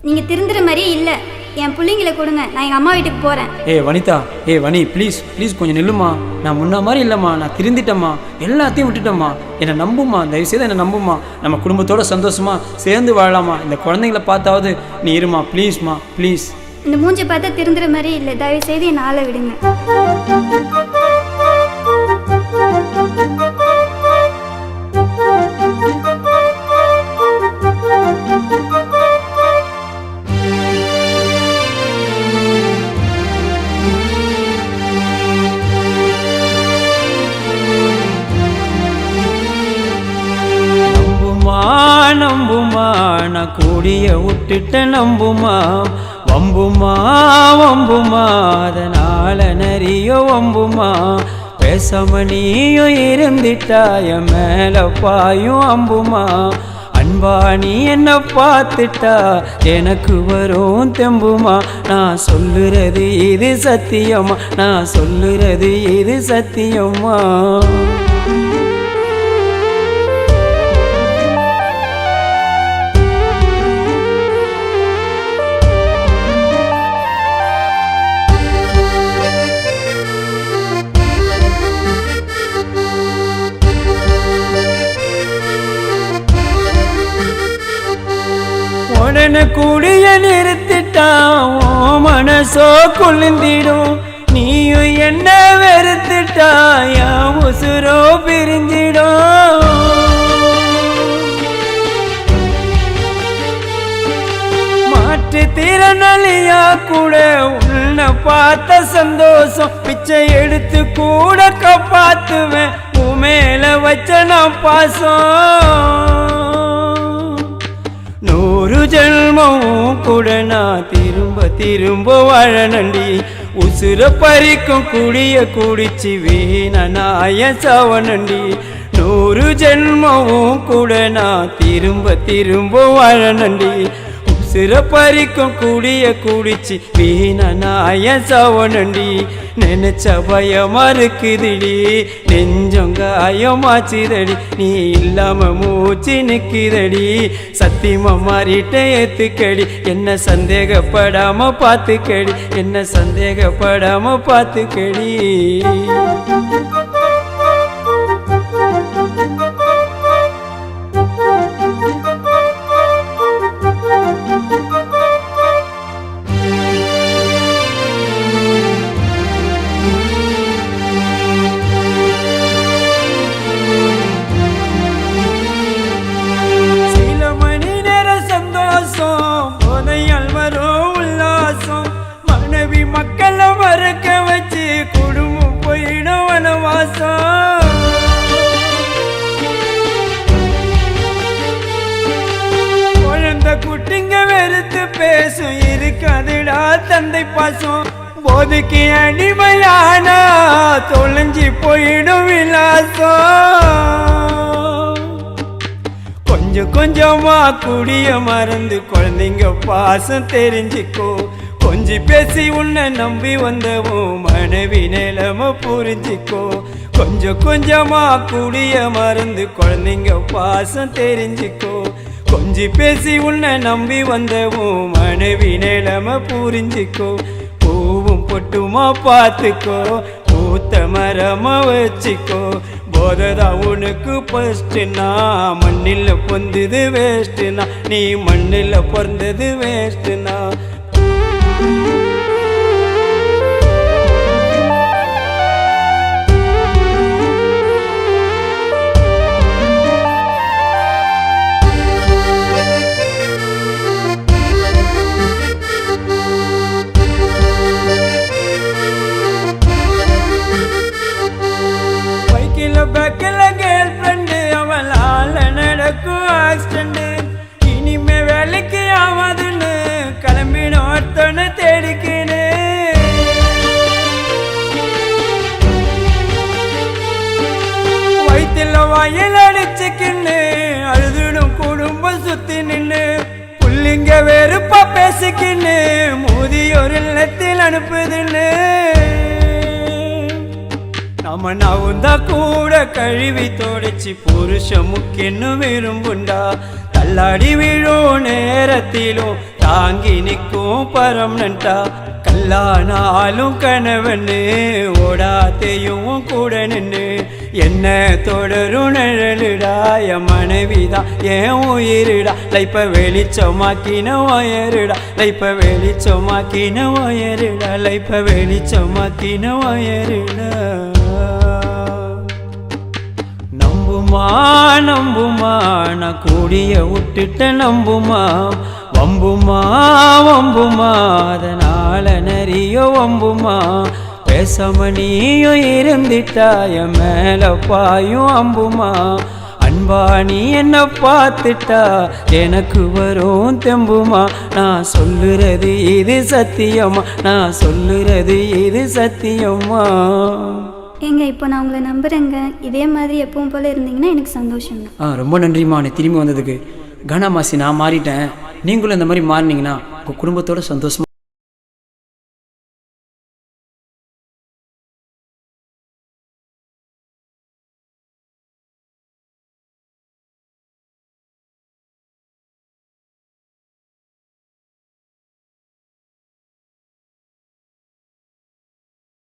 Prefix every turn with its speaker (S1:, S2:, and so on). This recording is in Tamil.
S1: நீங்கள் திருந்துற மாதிரியே இல்லை. என் பிள்ளைங்களை கொடுங்க, நான் எங்கள் அம்மா வீட்டுக்கு போகிறேன்.
S2: வனிதா, வனி ப்ளீஸ் ப்ளீஸ் கொஞ்சம் நில்லுமா. நான் முன்ன மாதிரி இல்லைம்மா, நான் திருந்திட்டம்மா, எல்லாத்தையும் விட்டுட்டம்மா. என்னை நம்புமா, தயவுசெய்து என்னை நம்புமா. நம்ம குடும்பத்தோட சந்தோஷமா சேர்ந்து வாழலாமா. இந்த குழந்தைங்கள பார்த்தாவது நீ இருமா ப்ளீஸ்மா ப்ளீஸ்.
S1: இந்த மூஞ்சை பார்த்தா திருந்துற மாதிரியே இல்லை, தயவுசெய்து என் ஆளை விடுங்க.
S2: நம்புமா, நான் கூடிய விட்டுட்ட நம்புமா. வம்புமா வம்புமா, அதனால நிறைய வம்புமா. பேசாம நீயும் இருந்துட்டாய மேல பாயும் அம்புமா. அன்பா நீ என்ன பார்த்துட்டா எனக்கு வரும் தெம்புமா. நான் சொல்லுறது இது சத்தியமா, நான் சொல்லுறது இது சத்தியமா. உடனே கூடிய நிறுத்திட்டான், மனசோ குளிர்ந்திடும். நீயும் என்ன வெறுத்துட்டா என் உசுரோ பிரிஞ்சிடும். மாற்று திறனாளியா கூட உன்னை பார்த்த சந்தோஷம். பிச்சை எடுத்து கூட காப்பாத்துவேன் உன் மேல வச்ச நான் பாசம். 100 ஜென்மம் கூட நான் திரும்ப திரும்ப வாழனண்டி. உசுர பறிக்கும் குடிய குடிச்சு வீண நாய சாவனண்டி. 100 ஜென்மம் கூட நான் திரும்ப திரும்ப வாழனண்டி. உசுர பறிக்கும் குடிய குடிச்சு வீண நாய சாவனண்டி. நினைச்ச பயமா இருக்குதுடி, நெஞ்சம் காயமாச்சுதடி. நீ இல்லாம மூச்சு நிக்குதடி, சத்தியமா மாறிட்ட ஏத்துக்கடி. என்ன சந்தேகப்படாம பார்த்துக்கடி, என்ன சந்தேகப்படாம பார்த்துக்கடி. மக்களை மறக்க வச்சு குடும்பம் போயிடும் வனவாசம். குழந்தை குட்டிங்க வெறுத்து பேசும், இருக்காதுடா தந்தை பாசம். போதைக்கு அடிமையானா தொலைஞ்சி போயிடும் விலாசம். கொஞ்சம் கொஞ்சமா குடிய மறந்து குழந்தைங்க பாசம் தெரிஞ்சுக்கோ. கொஞ்சி பேசி உன்னை நம்பி வந்தவும் மனைவி நிலைமை புரிஞ்சிக்கோ. கொஞ்சம் கொஞ்சமா குடிய மறந்து குழந்தைங்க பாசம் தெரிஞ்சுக்கோ. கொஞ்சி பேசி உன்னை நம்பி வந்தவும் மனைவி நிலைமை புரிஞ்சிக்கோ. பூவும் பொட்டுமா பார்த்துக்கோ, பூத்த மரமா வச்சுக்கோ. போததா உனக்கு ஃபஸ்ட்டுனா மண்ணில் பொந்தது வேஸ்ட்டுனா. நீ மண்ணில் பிறந்தது வேஸ்ட்டுனா. பக்கல கேர்ள் ஃப்ரெண்டு அவளால நடக்கும் ஆக்சிடென்ட். இனிமே வேலைக்கு ஆகாதுன்னு கிளம்பின ஒருத்தனை தேடிக்கினு. வயிற்றுல வயல் அடிச்சுக்கின்னு அழுதுடும் குடும்பம் சுத்தி நின்று. புள்ளிங்க வெறுப்பா பேசிக்கின்னு முதியோர் இல்லத்தில் அனுப்புதுன்னு. நம்ம நவுந்தா கூட கழுவி தோடைச்சி புருஷ முக்கின்னு விரும்புண்டா. தள்ளாடி விழும் நேரத்திலும் தாங்கி நிற்கும் பரம்னண்டா கல்லானாலும் கணவன்னு ஓடாத்தையும் கூட நின்று என்ன தொடரும் நிழலுடா என் மனைவிதான் என் உயிரிடா லைப்ப வெளிச்சமாக்கின ஒயருடா லைப்ப வெளிச்சமாக்கின ஒயருடா லைப்ப வெளிச்சமாக்கின ஒயருடா நம்புமா நம்புமா நான் கூடிய விட்டுட்ட நம்புமா வம்புமா வம்புமா அதனால நிறைய வம்புமா பேசாம நீயும் இருந்துட்டா என் மேல பாயும் அம்புமா அன்பா நீ என்ன பார்த்துட்டா எனக்கு வரும் தெம்புமா நான் சொல்லுறது இது சத்தியமா நான் சொல்லுறது இது சத்தியமா
S1: ஏங்க இப்போ நான் உங்களை நம்புகிறேங்க. இதே மாதிரி எப்பவும் போல் இருந்தீங்கன்னா எனக்கு சந்தோஷம் தான்.
S2: ரொம்ப நன்றிம்மா நீ திரும்பி வந்ததுக்கு. கனமாசி நான் மாறிட்டேன், நீங்களும் இந்த மாதிரி மாறினீங்கன்னா உங்கள் குடும்பத்தோட சந்தோஷமா